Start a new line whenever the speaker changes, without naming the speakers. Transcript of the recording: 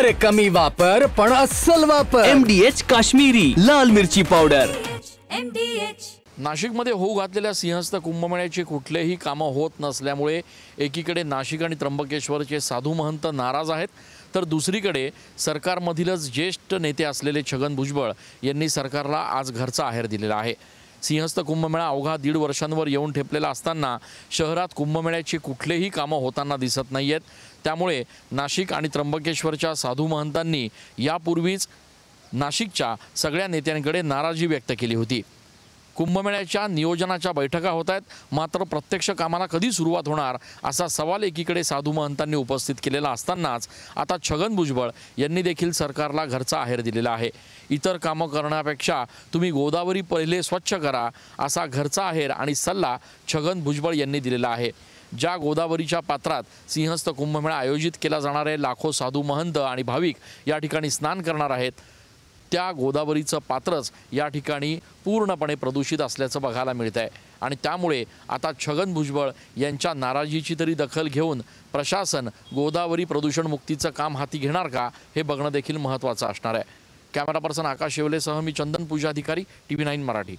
अरे कमी वापर पण अस्सल वापर।
MDH काश्मीरी लाल मिरची पावडर।
नाशिकमध्ये होऊ घातलेल्या सिंहस्थ कुंभमेळ्याची कुठलेही कामं होत नसल्यामुळे एकीकडे नाशिक आणि त्र्यंबकेश्वरचे साधू महंत नाराज आहेत, तर दुसरीकडे सरकारमधीलच ज्येष्ठ नेते असलेले छगन भुजबळ यांनी सरकारला आज घरचा आहेर दिलेला आहे। सिंहस्थ कुंभमेळा अवघा 1.5 वर्षांवर येऊन ठेपलेला असताना शहरात कुंभमेळ्याची कुठलेही कामं होताना दिसत नाहीयेत। त्यामुळे नाशिक आणि त्र्यंबकेश्वरच्या साधू महंतांनी यापूर्वीच नाशिकच्या सगळ्या नेत्यांकडे नाराजी व्यक्त केली होती। कुंभमेळ्याच्या नियोजनाच्या बैठका होत आहेत, मात्र प्रत्यक्ष कामाला कधी सुरुवात होणार असा सवाल एकीकडे साधू महंतांनी उपस्थित केलेला असतानाच आता छगन भुजबळ यांनी देखील सरकारला घरचा आहेर दिलेला आहे। इतर कामं करण्यापेक्षा तुम्ही गोदावरी पहिले स्वच्छ करा असा घरचा आहेर आणि सल्ला छगन भुजबळ यांनी दिलेला आहे। ज्या गोदावरीच्या पात्रात सिंहस्थ कुंभमेळा आयोजित केला जाणार आहे, लाखो साधू महंत आणि भाविक या ठिकाणी स्नान करणार आहेत, त्या गोदावरीचं पात्रच या ठिकाणी पूर्णपणे प्रदूषित असल्याचं बघायला मिळत आहे। आणि त्यामुळे आता छगन भुजबळ यांच्या नाराजीची तरी दखल घेऊन प्रशासन गोदावरी प्रदूषण मुक्तीचं काम हाती घेणार का हे बघणं देखील महत्त्वाचं असणार आहे। कॅमेरा पर्सन आकाश शेवलेसह मी चंदन पूजाधिकारी, TV9 मराठी।